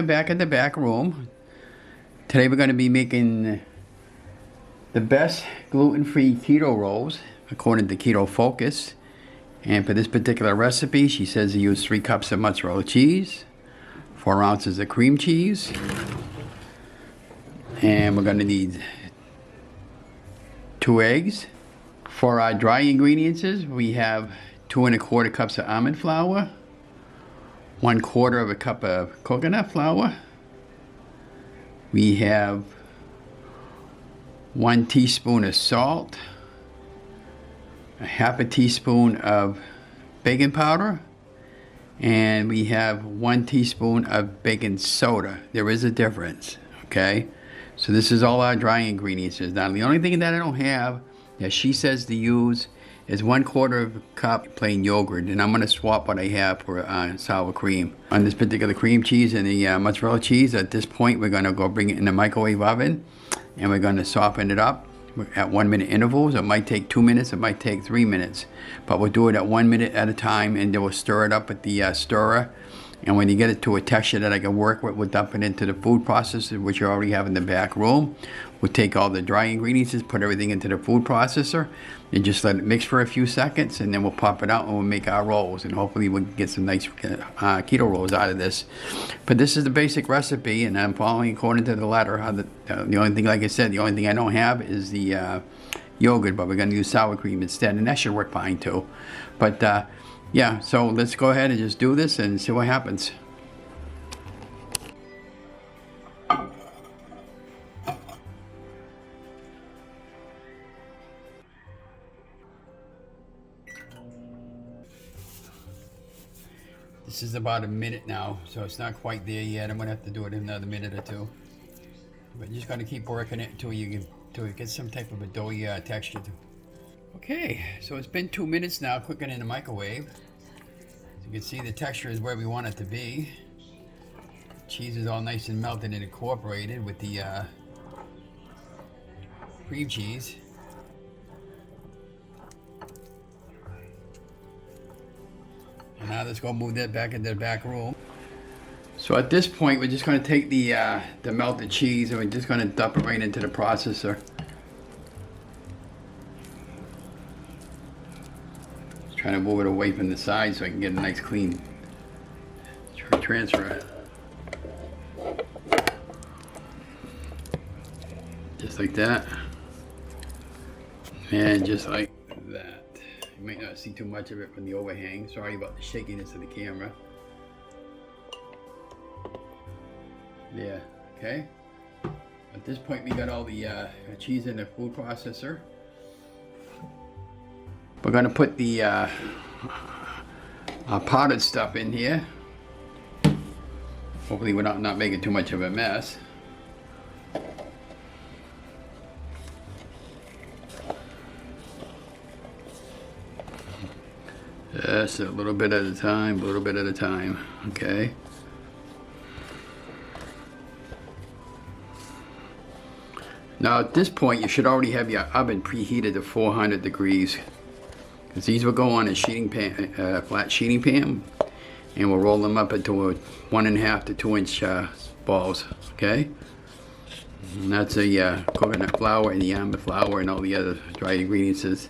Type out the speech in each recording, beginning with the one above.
Back in the back room. Today we're going to be making the best gluten-free keto rolls according to Keto Focus. And for this particular recipe, she says to use 3 cups of mozzarella cheese, 4 ounces of cream cheese, and we're going to need 2 eggs. For our dry ingredients, we have 2 1/4 cups of almond flour, 1/4 of a cup of coconut flour. We have 1 teaspoon of salt, a 1/2 teaspoon of baking powder, and we have 1 teaspoon of baking soda. There is a difference, okay? So this is all our dry ingredients. Now the only thing that I don't have that she says to use is 1/4 of a cup plain yogurt, and I'm going to swap what I have for sour cream. On this particular cream cheese and the mozzarella cheese, at this point we're going to go bring it in the microwave oven, and we're going to soften it up at 1-minute intervals. It might take 2 minutes, it might take 3 minutes, but we'll do it at 1 minute at a time, and then we'll stir it up with the stirrer. And when you get it to a texture that I can work with, we'll dump it into the food processor, which you already have in the back room. We'll take all the dry ingredients, put everything into the food processor, and just let it mix for a few seconds, and then we'll pop it out and we'll make our rolls, and hopefully we'll get some nice keto rolls out of this. But this is the basic recipe, and I'm following according to the letter. The only thing, like I said, the only thing I don't have is the yogurt, but we're going to use sour cream instead, and that should work fine too. But yeah, so let's go ahead and just do this and see what happens. This is about a minute now, so it's not quite there yet. I'm gonna have to do it in another minute or two. But you're just gonna keep working it until it gets some type of a doughy texture. Okay, so it's been 2 minutes now, cooking in the microwave. As you can see, the texture is where we want it to be. Cheese is all nice and melted and incorporated with the cream cheese. And now let's go move that back into the back room. So at this point, we're just going to take the melted cheese and we're just going to dump it right into the processor. Just trying to move it away from the side so I can get a nice clean transfer. Just like that. And just like that. You might not see too much of it from the overhang. Sorry about the shakiness of the camera. Yeah, okay. At this point we got all the cheese in the food processor. We're gonna put the powdered stuff in here. Hopefully we're not making too much of a mess. Just a little bit at a time, a little bit at a time, okay? Now at this point you should already have your oven preheated to 400 degrees, because these will go on a sheeting pan, flat sheeting pan, and we'll roll them up into a 1.5 to 2 inch balls, okay? And that's a coconut flour and the almond flour and all the other dried ingredients,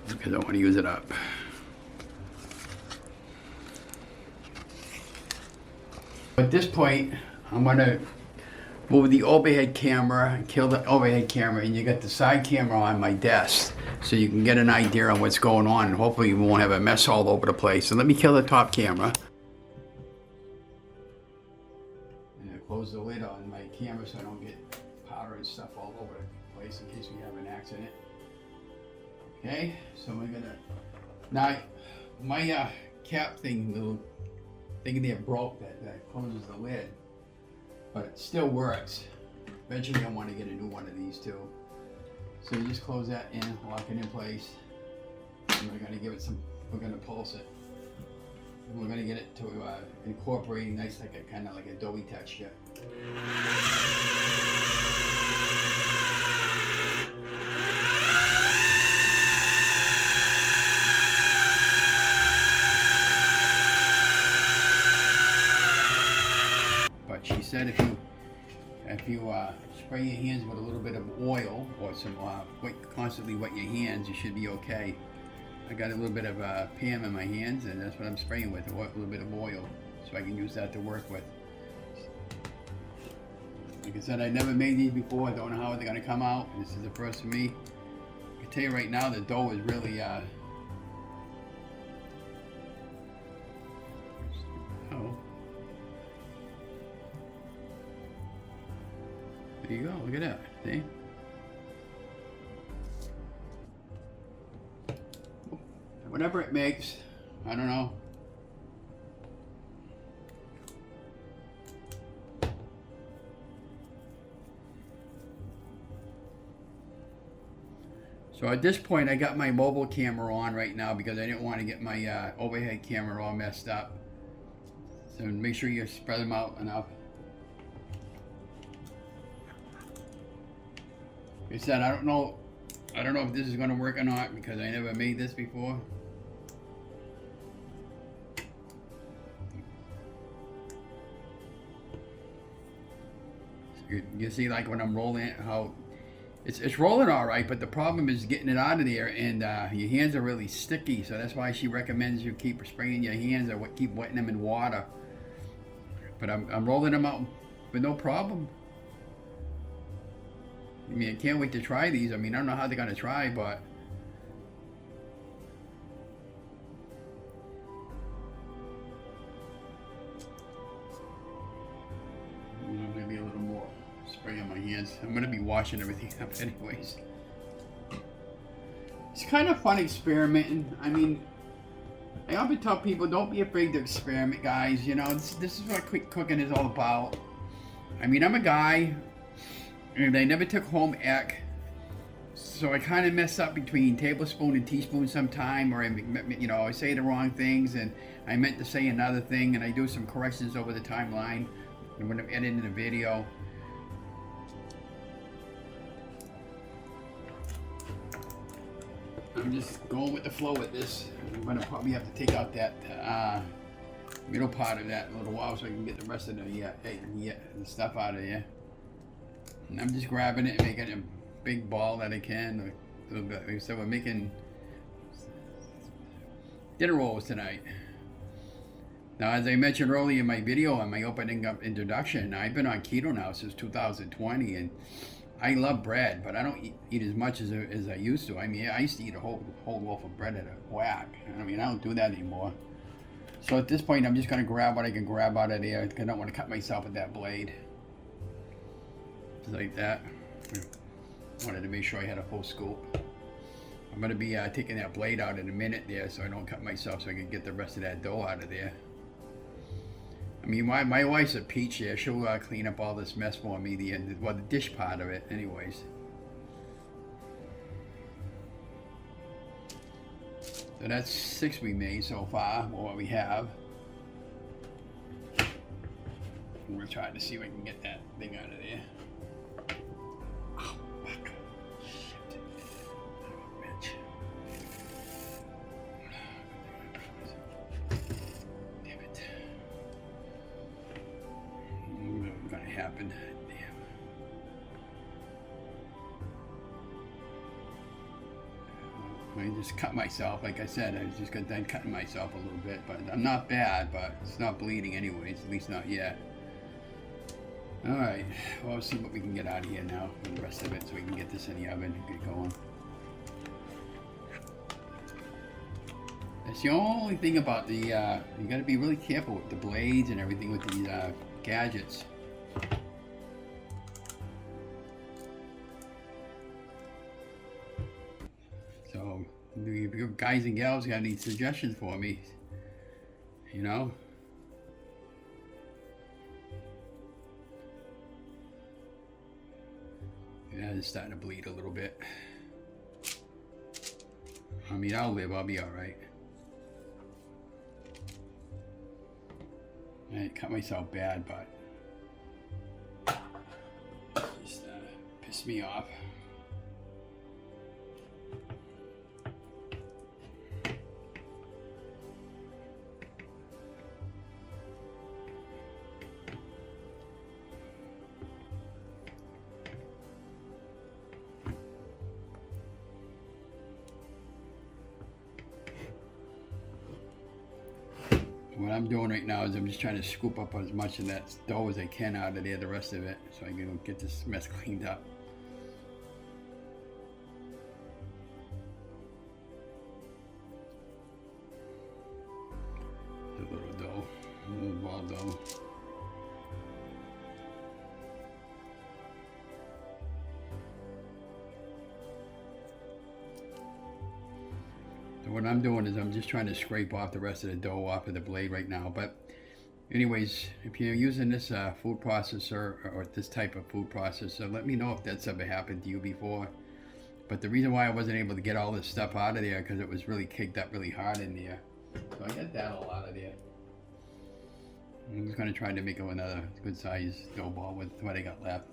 because I want to use it up. At this point, I'm going to move the overhead camera, kill the overhead camera, and you got the side camera on my desk so you can get an idea on what's going on, and hopefully you won't have a mess all over the place. So let me kill the top camera. And I close the lid on my camera so I don't get powder and stuff all over the place in case we have an accident. Okay, so we're gonna, now my cap thing, little thing there broke that closes the lid, but it still works. Eventually I want to get a new one of these too. So you just close that in, lock it in place, and we're gonna give it some, we're gonna pulse it. And we're gonna get it to incorporate nice, like a kind of like a doughy texture. said, if you spray your hands with a little bit of oil or some constantly wet your hands, you should be okay. I got a little bit of Pam in my hands, and that's what I'm spraying with, a little bit of oil, so I can use that to work with. Like I said, I never made these before. I don't know how they're going to come out. This is the first for me. I can tell you right now, the dough is really there you go, look at that, see? Whatever it makes, I don't know. So at this point, I got my mobile camera on right now because I didn't want to get my overhead camera all messed up. So make sure you spread them out enough. Like I said, I don't know if this is going to work or not because I never made this before. So you see, like when I'm rolling it, how it's rolling all right, but the problem is getting it out of there, and your hands are really sticky. So that's why she recommends you keep spraying your hands or keep wetting them in water. But I'm rolling them out with no problem. I mean, I can't wait to try these. I mean, I don't know how they're going to try, but maybe a little more spray on my hands. I'm going to be washing everything up anyways. It's kind of fun experimenting. I mean, I often tell people, don't be afraid to experiment, guys. You know, this is what quick cooking is all about. I mean, I'm a guy, and I never took home ec, so I kind of mess up between tablespoon and teaspoon sometime, or you know, I say the wrong things, and I meant to say another thing, and I do some corrections over the timeline when I'm editing the video. I'm just going with the flow with this. I'm gonna probably have to take out that middle part of that in a little while so I can get the rest of the stuff out of there. And I'm just grabbing it and making a big ball that I can. A little bit. So we're making dinner rolls tonight. Now, as I mentioned earlier in my video on my opening up introduction, I've been on keto now since 2020, and I love bread, but I don't eat as much as I used to. I mean, I used to eat a whole loaf of bread at a whack. I mean, I don't do that anymore. So at this point, I'm just going to grab what I can grab out of there. I don't want to cut myself with that blade. Just like that. Wanted to make sure I had a full scoop. I'm going to be taking that blade out in a minute there so I don't cut myself, so I can get the rest of that dough out of there. I mean, my wife's a peach there. She'll clean up all this mess for me, the dish part of it anyways. So that's 6 we made so far, or what we have. We're trying to see if we can get that thing out of there. Oh, fuck. Shit. Bitch. Damn it. What's gonna happen? I just cut myself, like I said, I just got done cutting myself a little bit, but I'm not bad, but it's not bleeding anyways, at least not yet. Alright, well, let's see what we can get out of here now for the rest of it so we can get this in the oven and get going. That's the only thing about the, you gotta be really careful with the blades and everything with these gadgets. So, if you guys and gals got any suggestions for me, you know? Yeah, it's starting to bleed a little bit. I mean, I'll live, I'll be alright. I cut myself bad, but just pissed me off. I'm doing right now is I'm just trying to scoop up as much of that dough as I can out of there, the rest of it, so I can get this mess cleaned up. A little dough, a little ball dough. So what I'm doing is I'm just trying to scrape off the rest of the dough off of the blade right now. But anyways, if you're using this food processor or this type of food processor, let me know if that's ever happened to you before. But the reason why I wasn't able to get all this stuff out of there because it was really caked up really hard in there. So I got that all out of there. I'm just going to try to make another good size dough ball with what I got left.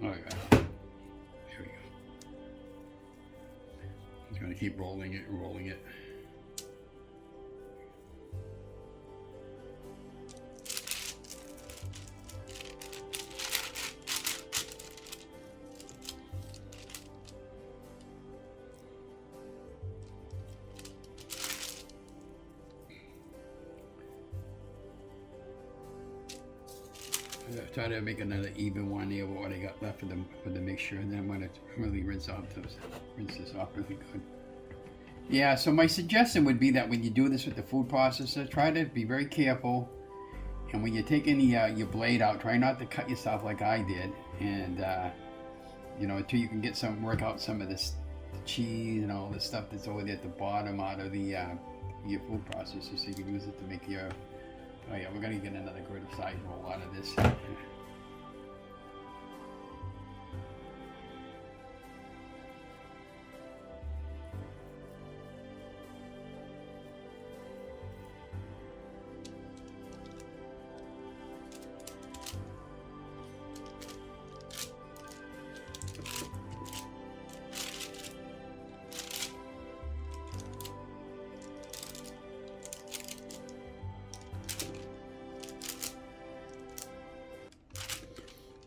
Oh yeah. There we go. Just going to keep rolling it and rolling it. Try to make another even one here with what I got left for the mixture, and then I'm going to really rinse this off really good. Yeah, so my suggestion would be that when you do this with the food processor, try to be very careful, and when you're taking your blade out, try not to cut yourself like I did, and you know, until you can get work out some of this cheese and all this stuff that's over there at the bottom out of the your food processor, so you can use it to make your. Oh yeah, we're gonna get another good size roll out of this.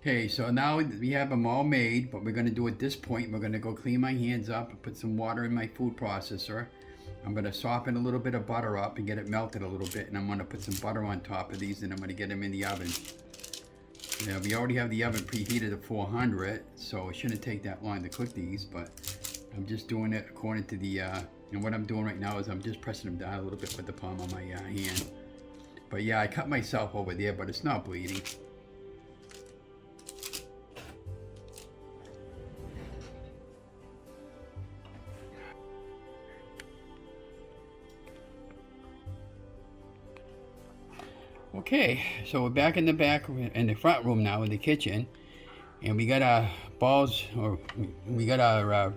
Okay, so now we have them all made, but we're going to do at this point, we're going to go clean my hands up and put some water in my food processor. I'm going to soften a little bit of butter up and get it melted a little bit, and I'm going to put some butter on top of these, and I'm going to get them in the oven. Yeah, we already have the oven preheated to 400, so it shouldn't take that long to cook these, but I'm just doing it according to the, and what I'm doing right now is I'm just pressing them down a little bit with the palm of my hand. But yeah, I cut myself over there, but it's not bleeding. Okay, so we're back in the front room now in the kitchen, and we got our balls, or we got our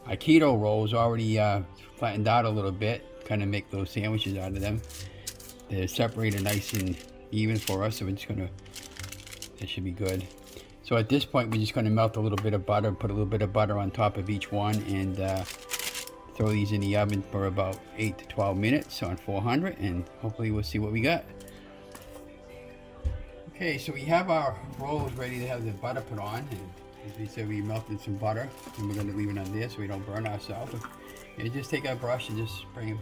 keto rolls already flattened out a little bit, kind of make those sandwiches out of them. They're separated nice and even for us, so we're just gonna, that should be good. So at this point, we're just gonna melt a little bit of butter, put a little bit of butter on top of each one, and throw these in the oven for about 8 to 12 minutes on 400, and hopefully we'll see what we got. Okay, so we have our rolls ready to have the butter put on, and as we said, we melted some butter, and we're going to leave it on there so we don't burn ourselves. And just take our brush and just bring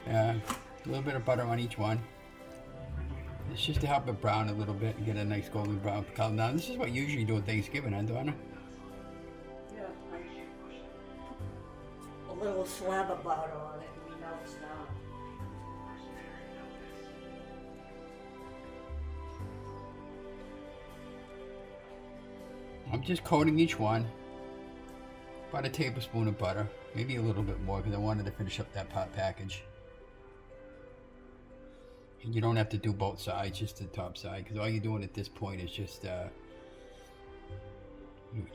a little bit of butter on each one. It's just to help it brown a little bit and get a nice golden brown color. Now, this is what you usually do at Thanksgiving, huh, Donna? Yeah, a little slab of butter on it and we melts down. I'm just coating each one. About a tablespoon of butter, maybe a little bit more because I wanted to finish up that pot package. And you don't have to do both sides, just the top side, because all you're doing at this point is just you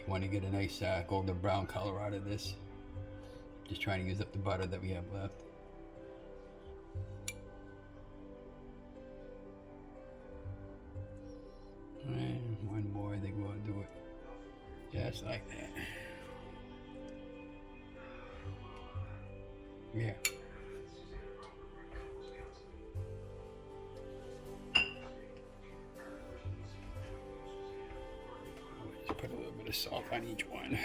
want to get a nice golden brown color out of this. Just trying to use up the butter that we have left. And one more, I think we'll do it just like that. Yeah. Just put a little bit of salt on each one.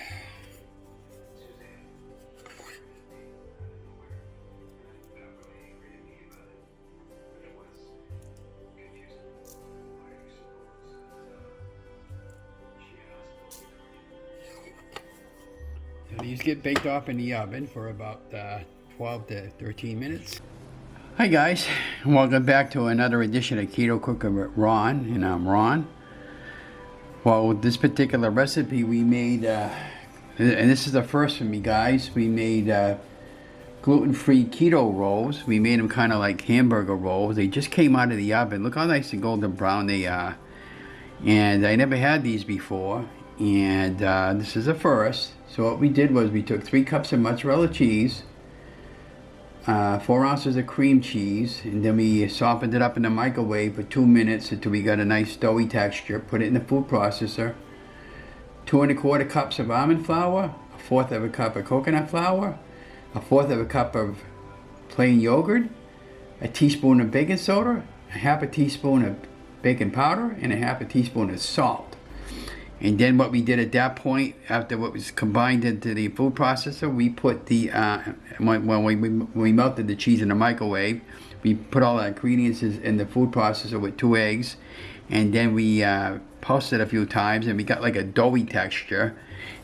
These get baked off in the oven for about 12 to 13 minutes. Hi guys, and welcome back to another edition of Keto Cooking with Ron, and I'm Ron. Well, this particular recipe we made, and this is the first for me guys, we made gluten-free keto rolls. We made them kind of like hamburger rolls. They just came out of the oven. Look how nice and golden brown they are. And I never had these before, and this is the first. So what we did was we took 3 cups of mozzarella cheese, 4 ounces of cream cheese, and then we softened it up in the microwave for 2 minutes until we got a nice doughy texture. Put it in the food processor. 2 1/4 cups of almond flour, 1/4 of a cup of coconut flour, 1/4 of a cup of plain yogurt, a teaspoon of baking soda, a 1/2 teaspoon of baking powder, and a 1/2 teaspoon of salt. And then what we did at that point, after what was combined into the food processor, we put the, when we melted the cheese in the microwave, we put all the ingredients in the food processor with 2 eggs. And then we pulsed it a few times, and we got like a doughy texture.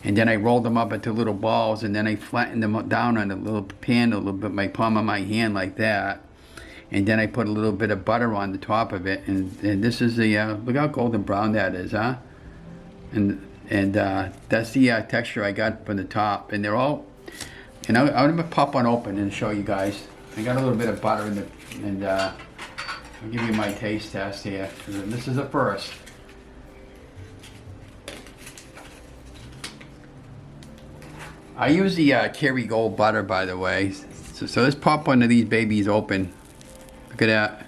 And then I rolled them up into little balls, and then I flattened them down on a little pan, a little bit, my palm of my hand like that. And then I put a little bit of butter on the top of it. And this is the, look how golden brown that is, huh? And that's the texture I got from the top. And they're all, and I'm gonna pop one open and show you guys. I got a little bit of butter in the, and I'll give you my taste test here. This is the first. I use the Kerrygold butter, by the way. So let's pop one of these babies open. Look at that.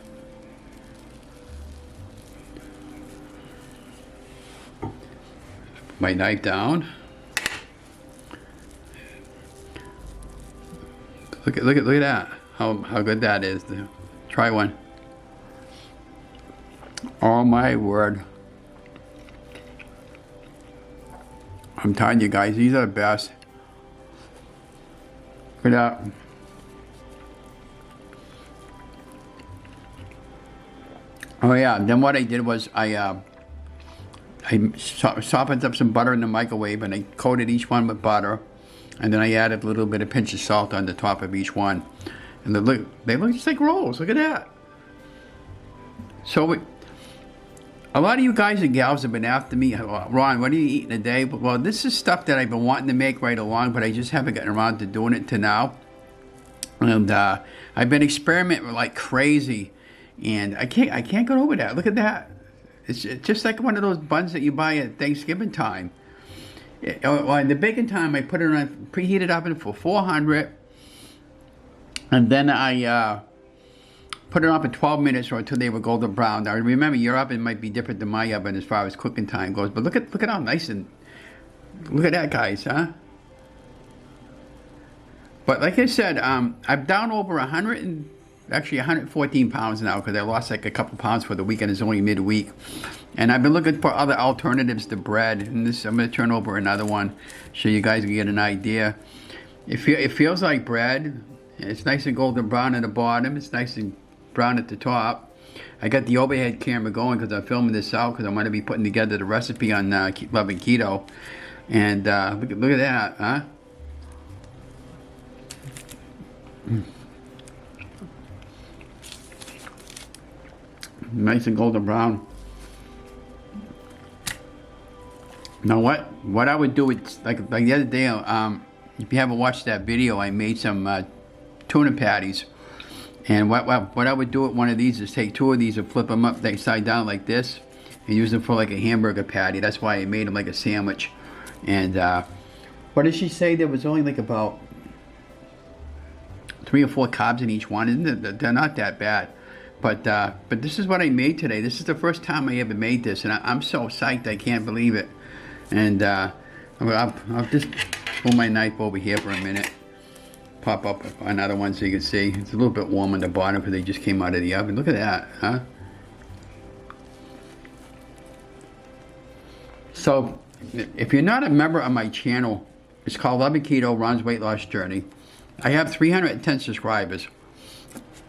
My knife down. Look at that. How good that is. Try one. Oh my word. I'm telling you guys, these are the best. Look at that. Oh yeah, then what I did was I softened up some butter in the microwave, and I coated each one with butter, and then I added a little bit of pinch of salt on the top of each one, and they look just like rolls. Look at that. So a lot of you guys and gals have been after me, Ron, what are you eating today? Well, this is stuff that I've been wanting to make right along, but I just haven't gotten around to doing it to now. And I've been experimenting like crazy, and I can't get over that. Look at that. It's just like one of those buns that you buy at Thanksgiving time. Well, in the baking time, I put it on preheated oven for 400, and then I put it on for 12 minutes or until they were golden brown. Now remember, your oven might be different than my oven as far as cooking time goes, but look at how nice, and look at that, guys, huh? But like I said, I'm down over 114 pounds now, because I lost like a couple pounds for the weekend. It's only midweek, and I've been looking for other alternatives to bread. And this, I'm going to turn over another one so you guys can get an idea. It feels like bread. It's nice and golden brown at the bottom. It's nice and brown at the top. I got the overhead camera going because I'm filming this out because I'm going to be putting together the recipe on Loving Keto. And look at that, huh? Nice and golden brown. Now what I would do is like the other day, if you haven't watched that video, I made some tuna patties, and what I would do with one of these is take 2 of these and flip them upside down like this and use them for like a hamburger patty. That's why I made them like a sandwich. And what did she say? There was only like about 3 or 4 carbs in each one. Isn't it? They're not that bad. But this is what I made today. This is the first time I ever made this, and I'm so psyched I can't believe it. And I'll just pull my knife over here for a minute. Pop up another one so you can see. It's a little bit warm on the bottom because they just came out of the oven. Look at that, huh? So if you're not a member of my channel, it's called Loving Keto, Ron's Weight Loss Journey. I have 310 subscribers.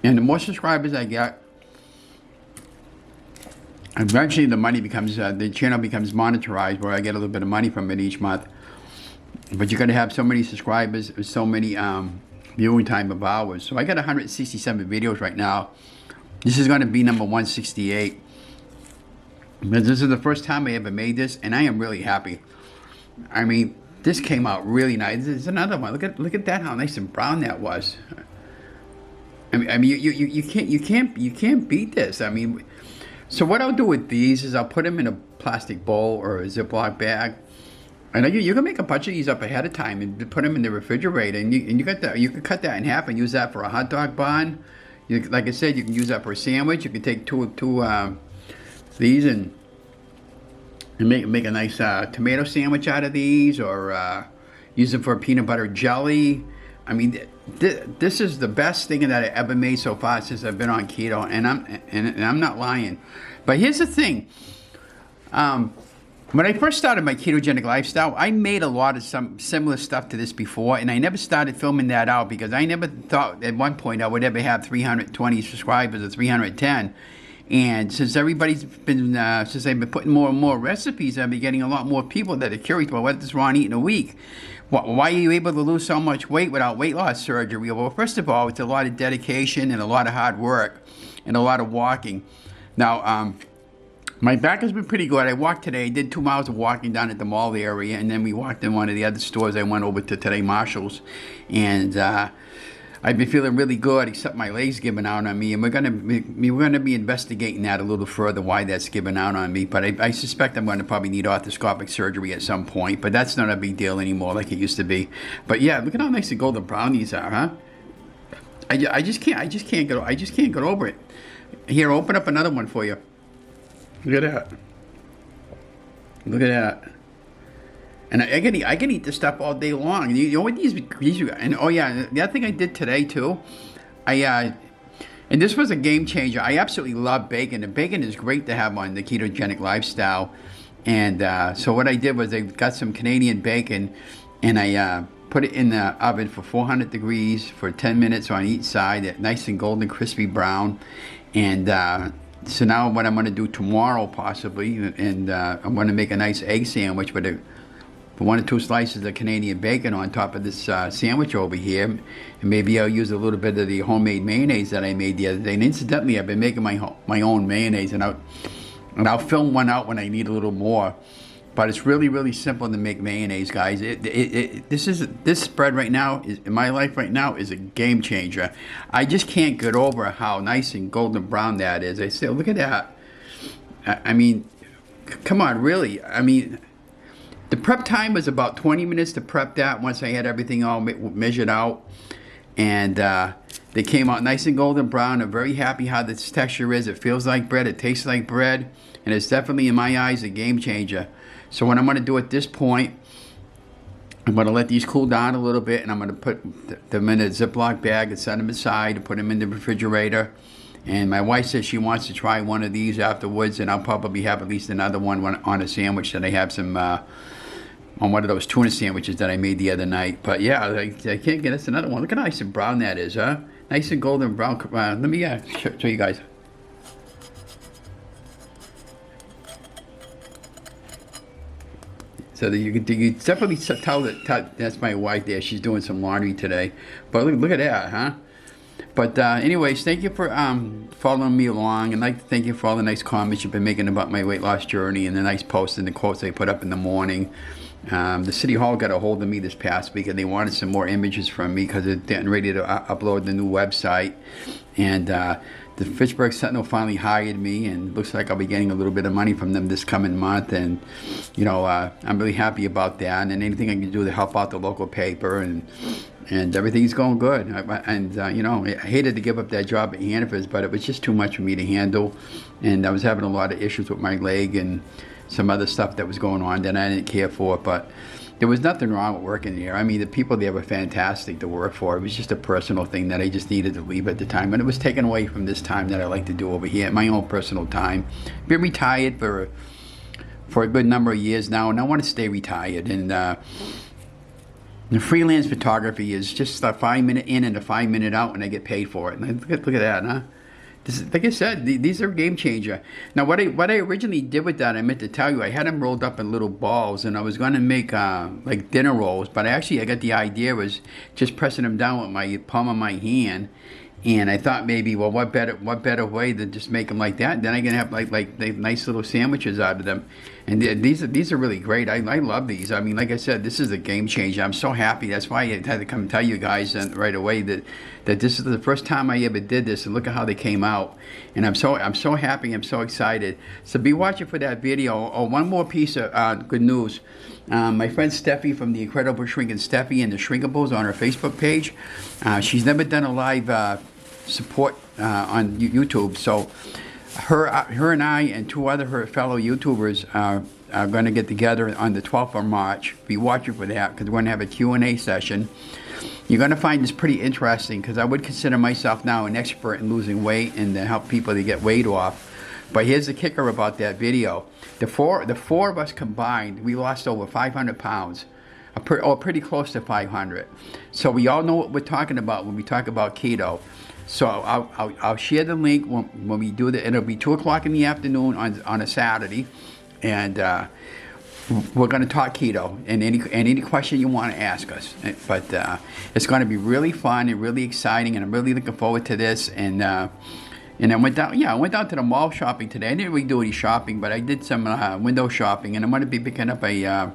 And the more subscribers I get, eventually the money becomes, the channel becomes monetized, where I get a little bit of money from it each month. but you're gonna have so many subscribers, so many viewing time of hours. So I got 167 videos right now. This is gonna be number 168. But this is the first time I ever made this, and I am really happy. I mean, this came out really nice. This is another one. Look at that, how nice and brown that was. I mean, you can't beat this. I mean, so what I'll do with these is I'll put them in a plastic bowl or a Ziploc bag. And you can make a bunch of these up ahead of time and put them in the refrigerator, and you got that. You can cut that in half and use that for a hot dog bun. Like I said, you can use that for a sandwich. You can take two these and make a nice tomato sandwich out of these, or use them for a peanut butter jelly. I mean, this is the best thing that I ever made so far since I've been on keto, and I'm not lying. But here's the thing. When I first started my ketogenic lifestyle, I made a lot of some similar stuff to this before, and I never started filming that out because I never thought at one point I would ever have 320 subscribers or 310. And since everybody's been, since I've been putting more and more recipes, I've been getting a lot more people that are curious about what does Ron eat in a week. Why are you able to lose so much weight without weight loss surgery? Well, first of all, it's a lot of dedication and a lot of hard work and a lot of walking. Now, my back has been pretty good. I walked today. I did 2 miles of walking down at the mall area, and then we walked in one of the other stores. I went over to today Marshall's, and I've been feeling really good, except my leg's giving out on me, and we're gonna be investigating that a little further, why that's giving out on me. But I suspect I'm going to probably need arthroscopic surgery at some point. But that's not a big deal anymore, like it used to be. But yeah, look at how nice the golden brown these are, huh? I just can't get over it. Here, open up another one for you. Look at that. Look at that. And I can eat this stuff all day long. You know what these and oh yeah, the other thing I did today too, and this was a game changer. I absolutely love bacon. And bacon is great to have on the ketogenic lifestyle. And so what I did was I got some Canadian bacon, and I put it in the oven for 400 degrees for 10 minutes on each side, nice and golden crispy brown. And so now what I'm going to do tomorrow possibly, and I'm going to make a nice egg sandwich with 1 or 2 slices of Canadian bacon on top of this sandwich over here. And maybe I'll use a little bit of the homemade mayonnaise that I made the other day. And incidentally, I've been making my own mayonnaise, and I'll film one out when I need a little more. But it's really, really simple to make mayonnaise, guys. This spread right now, in my life right now, is a game changer. I just can't get over how nice and golden brown that is. I say, look at that. I mean, come on, really. I mean, the prep time was about 20 minutes to prep that once I had everything all measured out. And they came out nice and golden brown. I'm very happy how this texture is. It feels like bread. It tastes like bread. And it's definitely, in my eyes, a game changer. So what I'm going to do at this point, I'm going to let these cool down a little bit, and I'm going to put them in a Ziploc bag and set them aside and put them in the refrigerator. And my wife says she wants to try one of these afterwards, and I'll probably have at least another one on a sandwich that I have some on one of those tuna sandwiches that I made the other night. But yeah, I can't get us another one. Look how nice and brown that is, huh? Nice and golden brown. Let me show you guys. So that you definitely tell that that's my wife there. She's doing some laundry today. But look at that, huh? But anyways, thank you for following me along. And I'd like to thank you for all the nice comments you've been making about my weight loss journey, and the nice posts and the quotes I put up in the morning. The City Hall got a hold of me this past week, and they wanted some more images from me because they're getting ready to upload the new website. And the Fitchburg Sentinel finally hired me, and looks like I'll be getting a little bit of money from them this coming month. And you know, I'm really happy about that. And anything I can do to help out the local paper, and everything's going good. You know, I hated to give up that job at Hannaford's, but it was just too much for me to handle. And I was having a lot of issues with my leg and some other stuff that was going on that I didn't care for. But there was nothing wrong with working there. I mean, the people there were fantastic to work for. It was just a personal thing that I just needed to leave at the time. And it was taken away from this time that I like to do over here, my own personal time. Been retired for a good number of years now, and I want to stay retired. And the freelance photography is just a 5-minute in and a 5-minute out, and I get paid for it. And look at that, huh? This is, like I said, these are game changer. Now, what I originally did with that, I meant to tell you, I had them rolled up in little balls, and I was going to make like dinner rolls. But I got the idea was just pressing them down with my palm of my hand, and I thought maybe, well, what better way than just make them like that? And then I can have like nice little sandwiches out of them. And these are really great. I love these. I mean, like I said, this is a game changer. I'm so happy. That's why I had to come and tell you guys right away that this is the first time I ever did this, and look at how they came out. And I'm so happy. I'm so excited. So be watching for that video. Oh, one more piece of good news. My friend Steffi from the Incredible Shrinking Steffi and the Shrinkables on her Facebook page. She's never done a live support on YouTube, so her and I and two other her fellow YouTubers are going to get together on the 12th of March. Be watching for that, because we're going to have a Q&A session. You're going to find this pretty interesting, because I would consider myself now an expert in losing weight and to help people to get weight off. But here's the kicker about that video. The four of us combined, we lost over 500 pounds. Or pretty close to 500. So we all know what we're talking about when we talk about keto. So I'll share the link when we do the. It'll be 2 o'clock in the afternoon on a Saturday, and we're going to talk keto and any question you want to ask us. But it's going to be really fun and really exciting, and I'm really looking forward to this. And I went down. Yeah, I went down to the mall shopping today. I didn't really do any shopping, but I did some window shopping, and I'm going to be picking up a.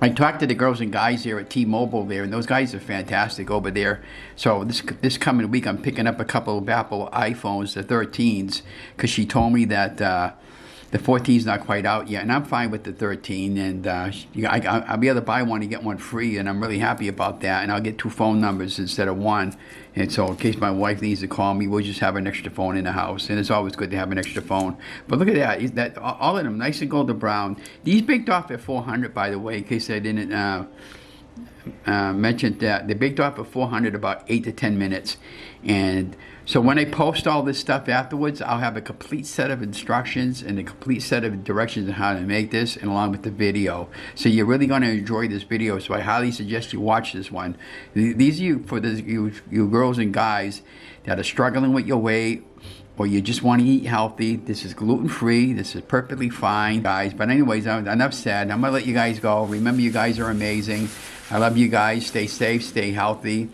I talked to the girls and guys there at T-Mobile there, and those guys are fantastic over there. So this coming week, I'm picking up a couple of Apple iPhones, the 13s, because she told me that the 14's not quite out yet, and I'm fine with the 13. And I'll be able to buy one and get one free, and I'm really happy about that. And I'll get 2 phone numbers instead of 1. And so in case my wife needs to call me, we'll just have an extra phone in the house. And it's always good to have an extra phone. But look at that, all of them nice and golden brown. These baked off at 400, by the way, in case I didn't mention that. They baked off at 400 about 8 to 10 minutes. And so when I post all this stuff afterwards, I'll have a complete set of instructions and a complete set of directions on how to make this, and along with the video. So you're really going to enjoy this video, so I highly suggest you watch this one. These are you girls and guys that are struggling with your weight, or you just want to eat healthy. This is gluten-free. This is perfectly fine, guys. But anyways, enough said. I'm going to let you guys go. Remember, you guys are amazing. I love you guys. Stay safe. Stay healthy.